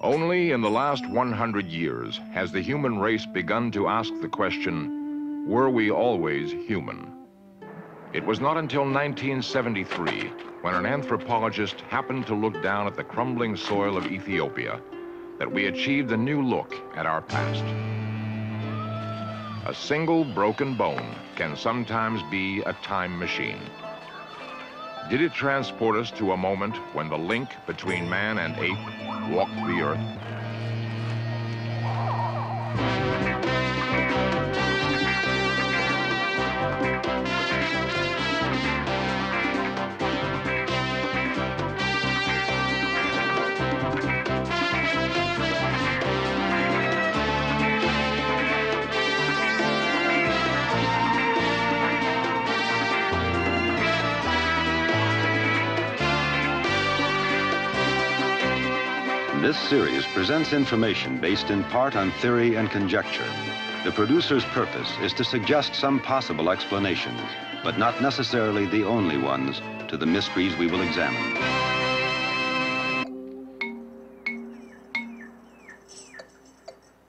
Only in the last 100 years has the human race begun to ask the question, were we always human? It was not until 1973, when an anthropologist happened to look down at the crumbling soil of Ethiopia, that we achieved a new look at our past. A single broken bone can sometimes be a time machine. Did it transport us to a moment when the link between man and ape walked the earth? This series presents information based in part on theory and conjecture. The producer's purpose is to suggest some possible explanations, but not necessarily the only ones, to the mysteries we will examine.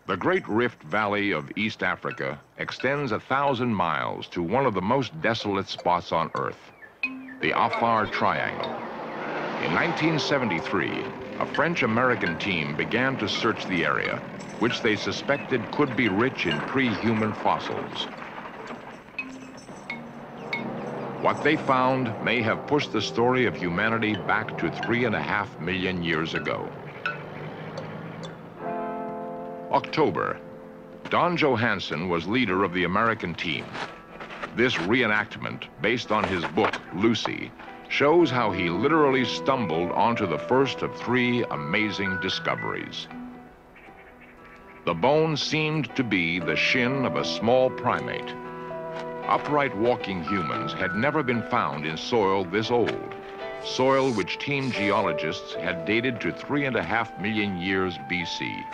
The Great Rift Valley of East Africa extends 1,000 miles to one of the most desolate spots on Earth, the Afar Triangle. In 1973, a French-American team began to search the area, which they suspected could be rich in pre-human fossils. What they found may have pushed the story of humanity back to 3.5 million years ago. October. Don Johansen was leader of the American team. This reenactment, based on his book, Lucy, shows how he literally stumbled onto the first of 3 amazing discoveries. The bone seemed to be the shin of a small primate. Upright walking humans had never been found in soil this old, soil which team geologists had dated to 3.5 million years BC.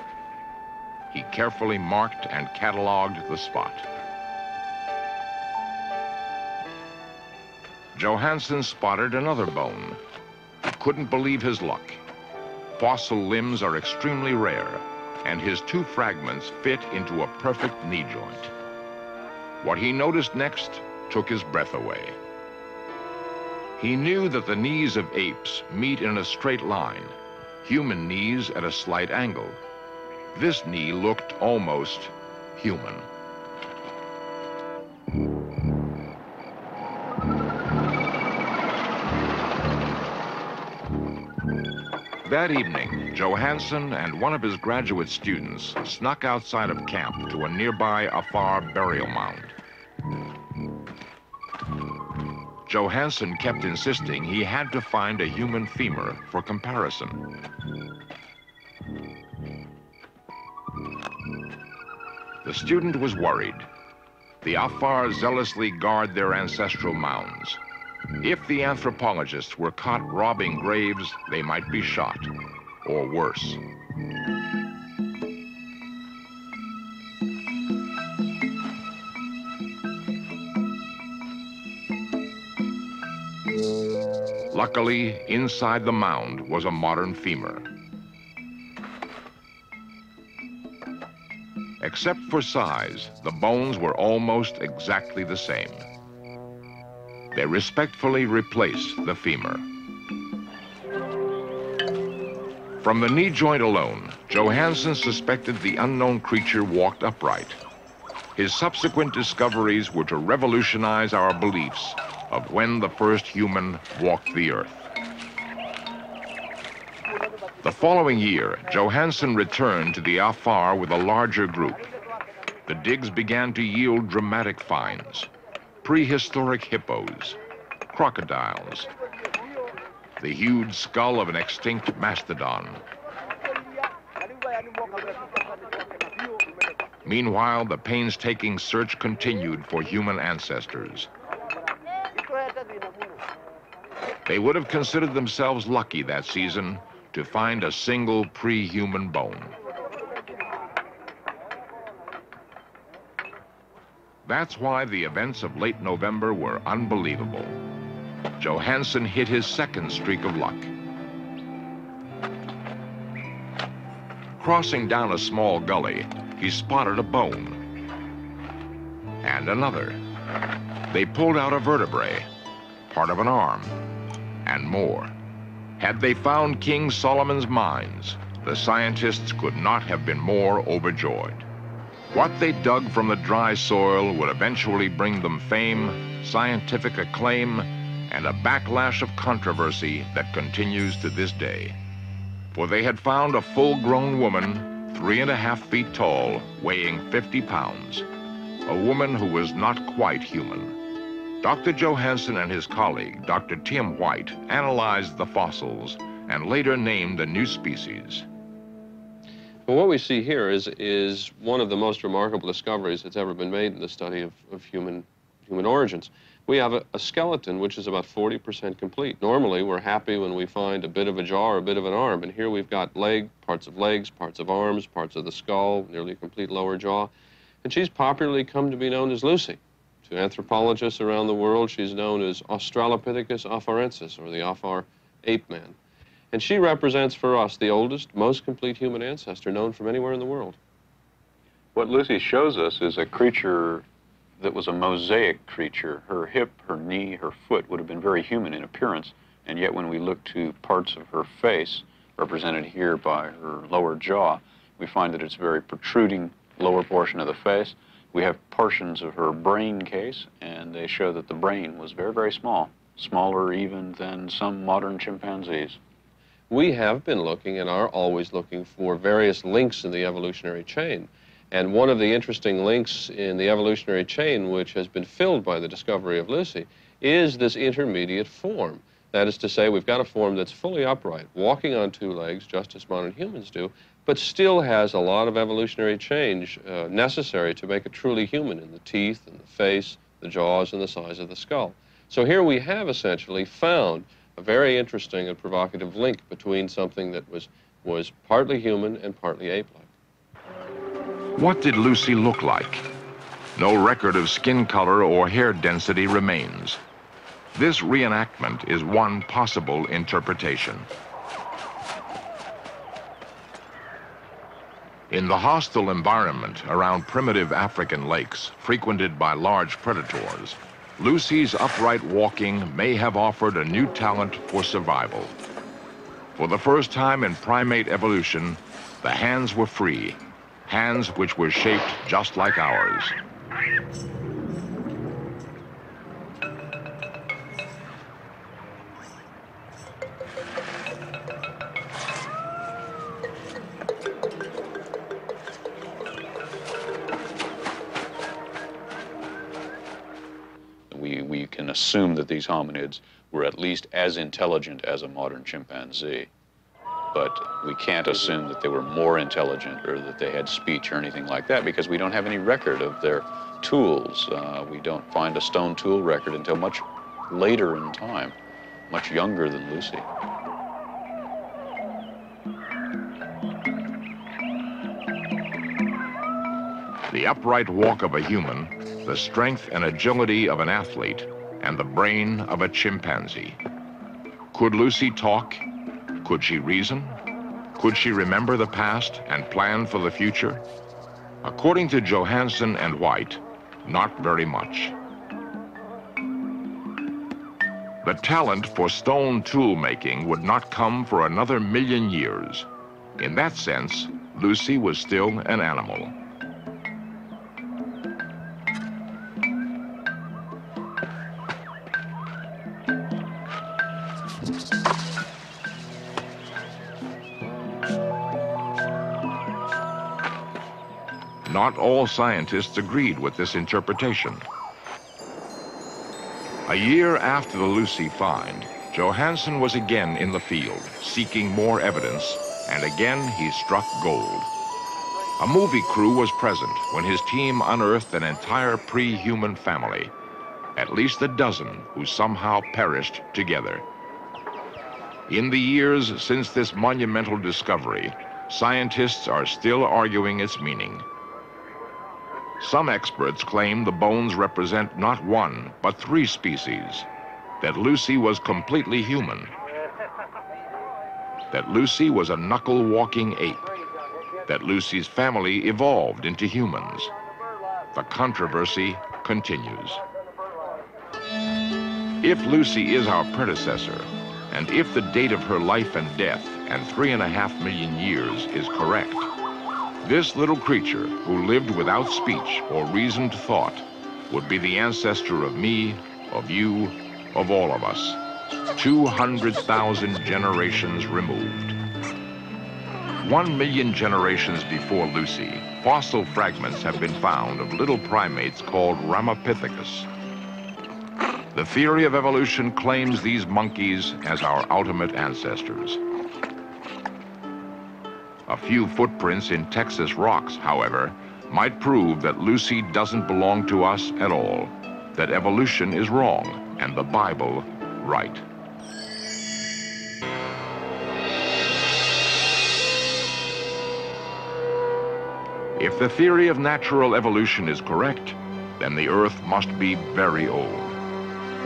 He carefully marked and cataloged the spot. Johansen spotted another bone. He couldn't believe his luck. Fossil limbs are extremely rare, and his 2 fragments fit into a perfect knee joint. What he noticed next took his breath away. He knew that the knees of apes meet in a straight line, human knees at a slight angle. This knee looked almost human. That evening, Johansen and one of his graduate students snuck outside of camp to a nearby Afar burial mound. Johansen kept insisting he had to find a human femur for comparison. The student was worried. The Afar zealously guard their ancestral mounds. If the anthropologists were caught robbing graves, they might be shot, or worse. Luckily, inside the mound was a modern femur. Except for size, the bones were almost exactly the same. They respectfully replaced the femur. From the knee joint alone, Johansen suspected the unknown creature walked upright. His subsequent discoveries were to revolutionize our beliefs of when the first human walked the earth. The following year, Johansen returned to the Afar with a larger group. The digs began to yield dramatic finds. Prehistoric hippos, crocodiles, the huge skull of an extinct mastodon. Meanwhile, the painstaking search continued for human ancestors. They would have considered themselves lucky that season to find a single pre-human bone. That's why the events of late November were unbelievable. Johansen hit his second streak of luck. Crossing down a small gully, he spotted a bone. And another. They pulled out a vertebrae, part of an arm, and more. Had they found King Solomon's mines, the scientists could not have been more overjoyed. What they dug from the dry soil would eventually bring them fame, scientific acclaim, and a backlash of controversy that continues to this day. For they had found a full-grown woman, 3.5 feet tall, weighing 50 pounds. A woman who was not quite human. Dr. Johansen and his colleague, Dr. Tim White, analyzed the fossils and later named a new species. Well, what we see here is one of the most remarkable discoveries that's ever been made in the study of human origins. We have a skeleton which is about 40% complete. Normally, we're happy when we find a bit of a jaw or a bit of an arm, and here we've got parts of legs, parts of arms, parts of the skull, nearly a complete lower jaw. And she's popularly come to be known as Lucy. To anthropologists around the world, she's known as Australopithecus afarensis, or the Afar ape man. And she represents for us the oldest, most complete human ancestor known from anywhere in the world. What Lucy shows us is a creature that was a mosaic creature. Her hip, her knee, her foot would have been very human in appearance, and yet when we look to parts of her face, represented here by her lower jaw, we find that it's very protruding lower portion of the face. We have portions of her brain case, and they show that the brain was very, very small, smaller even than some modern chimpanzees. We have been looking and are always looking for various links in the evolutionary chain. And one of the interesting links in the evolutionary chain, which has been filled by the discovery of Lucy, is this intermediate form. That is to say, we've got a form that's fully upright, walking on 2 legs, just as modern humans do, but still has a lot of evolutionary change necessary to make it truly human in the teeth and the face, the jaws, and the size of the skull. So here we have essentially found a very interesting and provocative link between something that was partly human and partly ape-like. What did Lucy look like? No record of skin color or hair density remains. This reenactment is one possible interpretation. In the hostile environment around primitive African lakes, frequented by large predators, Lucy's upright walking may have offered a new talent for survival. For the first time in primate evolution, the hands were free, hands which were shaped just like ours. We can assume that these hominids were at least as intelligent as a modern chimpanzee. But we can't assume that they were more intelligent or that they had speech or anything like that because we don't have any record of their tools. We don't find a stone tool record until much later in time, much younger than Lucy. The upright walk of a human, the strength and agility of an athlete, and the brain of a chimpanzee. Could Lucy talk? Could she reason? Could she remember the past and plan for the future? According to Johansen and White, not very much. The talent for stone tool making would not come for another 1,000,000 years. In that sense, Lucy was still an animal. Not all scientists agreed with this interpretation. A year after the Lucy find, Johansen was again in the field, seeking more evidence, and again he struck gold. A movie crew was present when his team unearthed an entire pre-human family, at least a dozen who somehow perished together. In the years since this monumental discovery, scientists are still arguing its meaning. Some experts claim the bones represent not 1, but 3 species, that Lucy was completely human, that Lucy was a knuckle-walking ape, that Lucy's family evolved into humans. The controversy continues. If Lucy is our predecessor, and if the date of her life and death and 3.5 million years is correct, this little creature who lived without speech or reasoned thought would be the ancestor of me, of you, of all of us, 200,000 generations removed. 1 million generations before Lucy, fossil fragments have been found of little primates called Ramapithecus. The theory of evolution claims these monkeys as our ultimate ancestors. A few footprints in Texas rocks, however, might prove that Lucy doesn't belong to us at all, that evolution is wrong and the Bible right. If the theory of natural evolution is correct, then the Earth must be very old.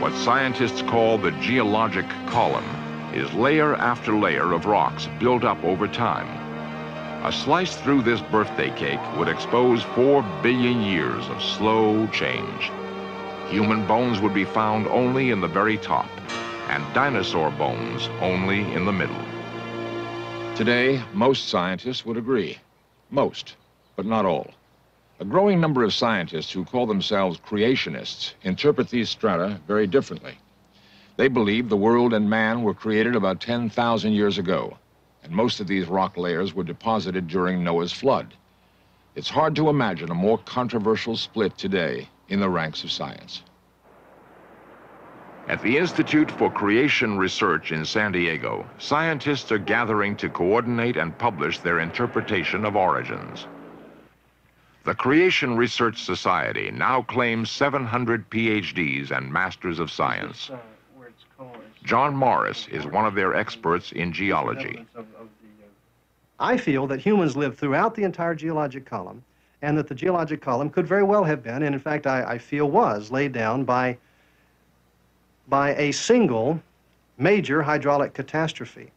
What scientists call the geologic column is layer after layer of rocks built up over time. A slice through this birthday cake would expose 4 billion years of slow change. Human bones would be found only in the very top, and dinosaur bones only in the middle. Today, most scientists would agree. Most, but not all. A growing number of scientists who call themselves creationists interpret these strata very differently. They believe the world and man were created about 10,000 years ago, and most of these rock layers were deposited during Noah's flood. It's hard to imagine a more controversial split today in the ranks of science. At the Institute for Creation Research in San Diego, scientists are gathering to coordinate and publish their interpretation of origins. The Creation Research Society now claims 700 PhDs and Masters of Science. John Morris is one of their experts in geology. I feel that humans lived throughout the entire geologic column, and that the geologic column could very well have been, and in fact I feel was, laid down by a single major hydraulic catastrophe.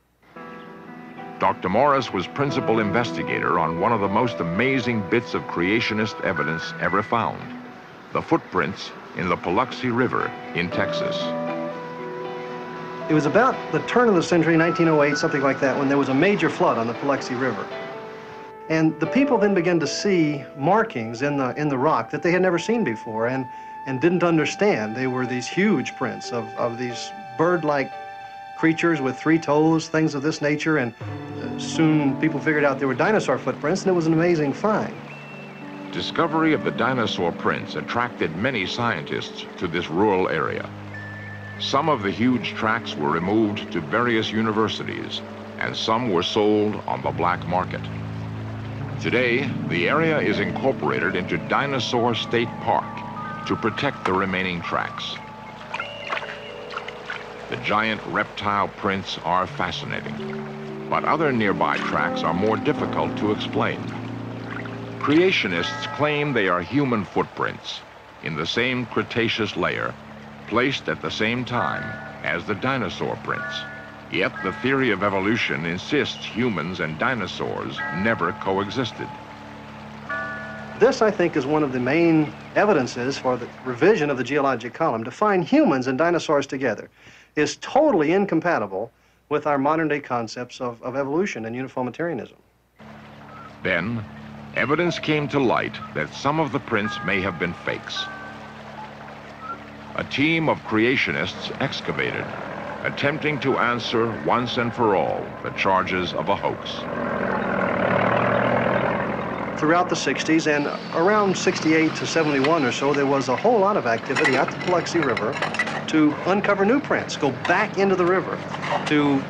Dr. Morris was principal investigator on one of the most amazing bits of creationist evidence ever found, the footprints in the Paluxy River in Texas. It was about the turn of the century, 1908, something like that, when there was a major flood on the Paluxy River. And the people then began to see markings in the rock that they had never seen before and didn't understand. They were these huge prints of these bird-like creatures with 3 toes, things of this nature, and soon people figured out they were dinosaur footprints, and it was an amazing find. Discovery of the dinosaur prints attracted many scientists to this rural area. Some of the huge tracks were removed to various universities, and some were sold on the black market. Today, the area is incorporated into Dinosaur State Park to protect the remaining tracks. The giant reptile prints are fascinating, but other nearby tracks are more difficult to explain. Creationists claim they are human footprints in the same Cretaceous layer, placed at the same time as the dinosaur prints. Yet the theory of evolution insists humans and dinosaurs never coexisted. This, I think, is one of the main evidences for the revision of the geologic column. To find humans and dinosaurs together is totally incompatible with our modern-day concepts of evolution and uniformitarianism. Then, evidence came to light that some of the prints may have been fakes. A team of creationists excavated, attempting to answer once and for all the charges of a hoax. Throughout the 60s and around 68 to 71 or so, there was a whole lot of activity at the Paluxy River to uncover new prints, go back into the river, to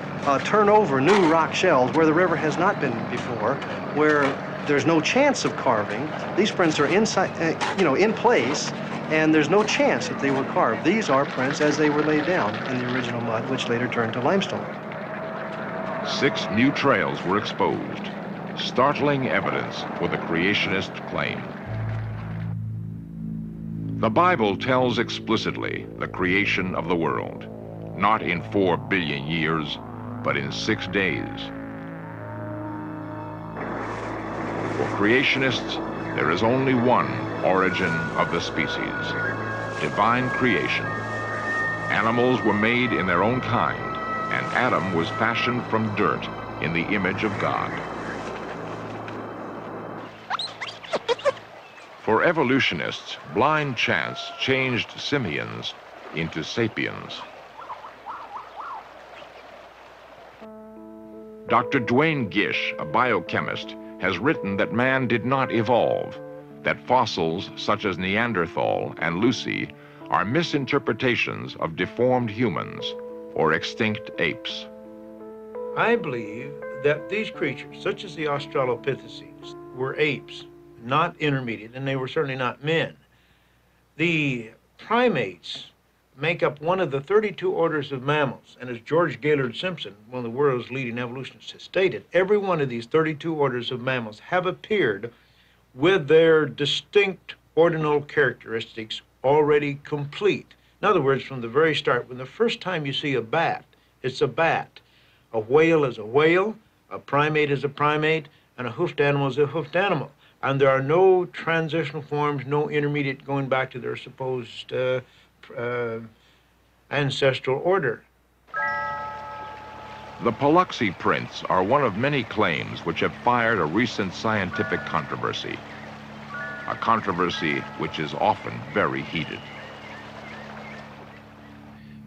turn over new rock shells where the river has not been before, where there's no chance of carving. These prints are inside, in place, and there's no chance that they were carved. These are prints as they were laid down in the original mud, which later turned to limestone. 6 new trails were exposed, startling evidence for the creationist claim. The Bible tells explicitly the creation of the world, not in 4 billion years, but in 6 days. For creationists, there is only one origin of the species: divine creation. Animals were made in their own kind, and Adam was fashioned from dirt in the image of God. For evolutionists, blind chance changed simians into sapiens. Dr. Duane Gish, a biochemist, has written that man did not evolve, that fossils such as Neanderthal and Lucy are misinterpretations of deformed humans or extinct apes. I believe that these creatures, such as the Australopithecines, were apes, not intermediate, and they were certainly not men. The primates make up one of the 32 orders of mammals, and as George Gaylord Simpson, one of the world's leading evolutionists, has stated, every one of these 32 orders of mammals have appeared with their distinct ordinal characteristics already complete. In other words, from the very start, when the first time you see a bat, it's a bat. A whale is a whale, a primate is a primate, and a hoofed animal is a hoofed animal. And there are no transitional forms, no intermediate going back to their supposed ancestral order. The Paluxy prints are one of many claims which have fired a recent scientific controversy. A controversy which is often very heated.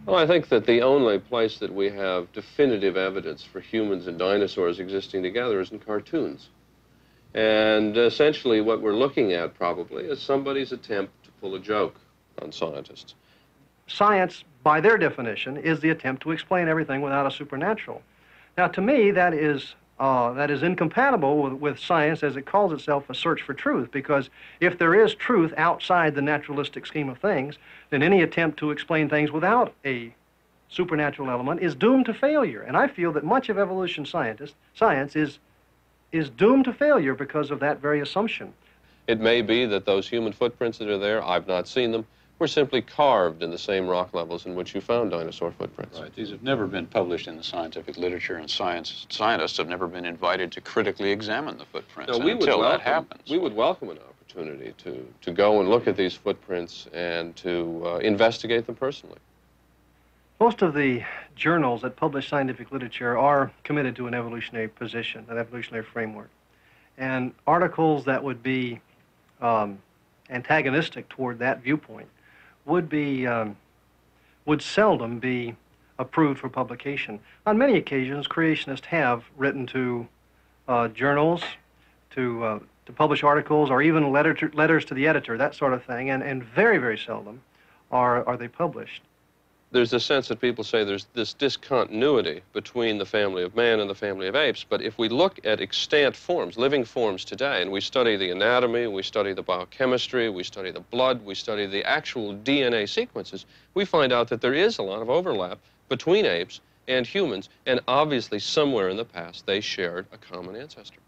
Well, I think that the only place that we have definitive evidence for humans and dinosaurs existing together is in cartoons. And essentially what we're looking at probably is somebody's attempt to pull a joke on scientists. Science, by their definition, is the attempt to explain everything without a supernatural. Now, to me, that is incompatible with science as it calls itself a search for truth, because if there is truth outside the naturalistic scheme of things, then any attempt to explain things without a supernatural element is doomed to failure. And I feel that much of evolution science is doomed to failure because of that very assumption. It may be that those human footprints that are there, I've not seen them, were simply carved in the same rock levels in which you found dinosaur footprints. Right. These have never been published in the scientific literature, and scientists have never been invited to critically examine the footprints. Now, and until that happens, we would welcome an opportunity to go and look at these footprints and to investigate them personally. Most of the journals that publish scientific literature are committed to an evolutionary position, an evolutionary framework. And articles that would be antagonistic toward that viewpoint would seldom be approved for publication. On many occasions, creationists have written to journals to publish articles, or even letters to the editor, that sort of thing, and very, very seldom are they published. There's a sense that people say there's this discontinuity between the family of man and the family of apes, but if we look at extant forms, living forms today, and we study the anatomy, we study the biochemistry, we study the blood, we study the actual DNA sequences, we find out that there is a lot of overlap between apes and humans, and obviously somewhere in the past they shared a common ancestor.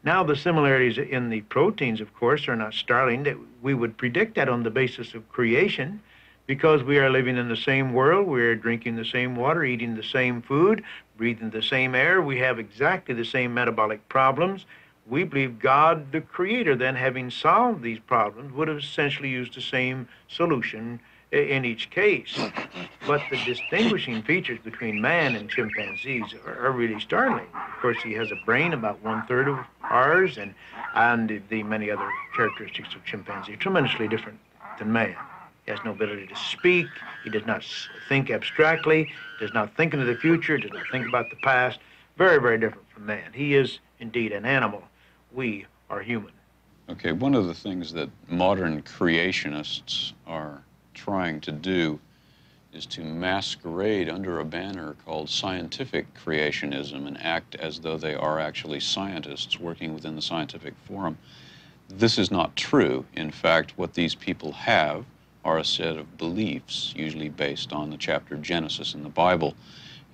Now the similarities in the proteins, of course, are not startling. That we would predict that on the basis of creation, because we are living in the same world, we are drinking the same water, eating the same food, breathing the same air, we have exactly the same metabolic problems. We believe God, the Creator, then, having solved these problems, would have essentially used the same solution in each case. But the distinguishing features between man and chimpanzees are really startling. Of course, he has a brain about 1/3 of ours, and the many other characteristics of chimpanzee, tremendously different than man. He has no ability to speak. He does not think abstractly, does not think into the future, does not think about the past. Very, very different from man. He is indeed an animal. We are human. Okay, one of the things that modern creationists are trying to do is to masquerade under a banner called scientific creationism and act as though they are actually scientists working within the scientific forum. This is not true. In fact, what these people have are a set of beliefs, usually based on the chapter of Genesis in the Bible.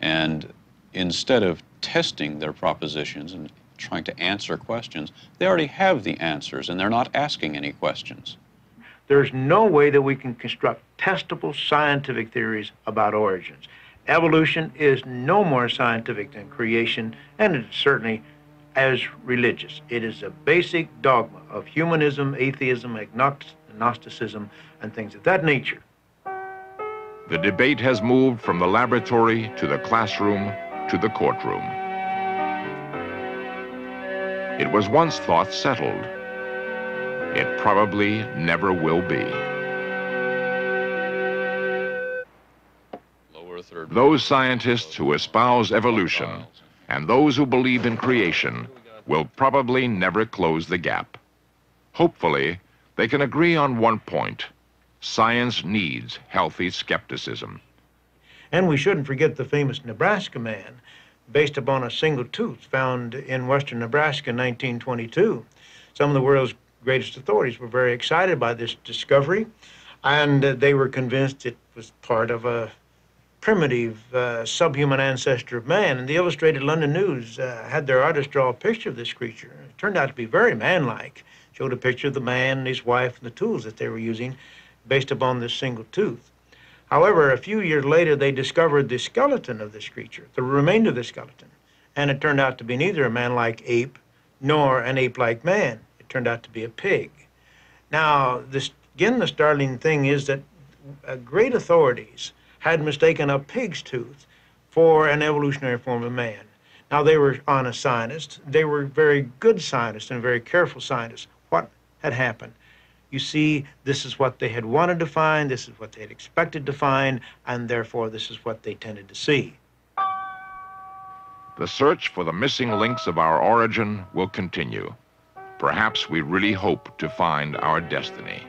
And instead of testing their propositions and trying to answer questions, they already have the answers, and they're not asking any questions. There's no way that we can construct testable scientific theories about origins. Evolution is no more scientific than creation, and it's certainly as religious. It is a basic dogma of humanism, atheism, agnosticism, and things of that nature. The debate has moved from the laboratory to the classroom to the courtroom. It was once thought settled. It probably never will be. Those scientists who espouse evolution and those who believe in creation will probably never close the gap. Hopefully, they can agree on one point. Science needs healthy skepticism. And we shouldn't forget the famous Nebraska man, based upon a single tooth found in western Nebraska in 1922. Some of the world's greatest authorities were very excited by this discovery, and they were convinced it was part of a primitive subhuman ancestor of man. And the Illustrated London News had their artist draw a picture of this creature. It turned out to be very manlike. Showed a picture of the man and his wife and the tools that they were using based upon this single tooth. However, a few years later, they discovered the skeleton of this creature, the remainder of the skeleton, and it turned out to be neither a man-like ape nor an ape-like man. It turned out to be a pig. Now, again, the startling thing is that great authorities had mistaken a pig's tooth for an evolutionary form of man. Now, they were honest scientists. They were very good scientists and very careful scientists. What had happened? You see, this is what they had wanted to find, this is what they had expected to find, and therefore this is what they tended to see. The search for the missing links of our origin will continue. Perhaps we really hope to find our destiny.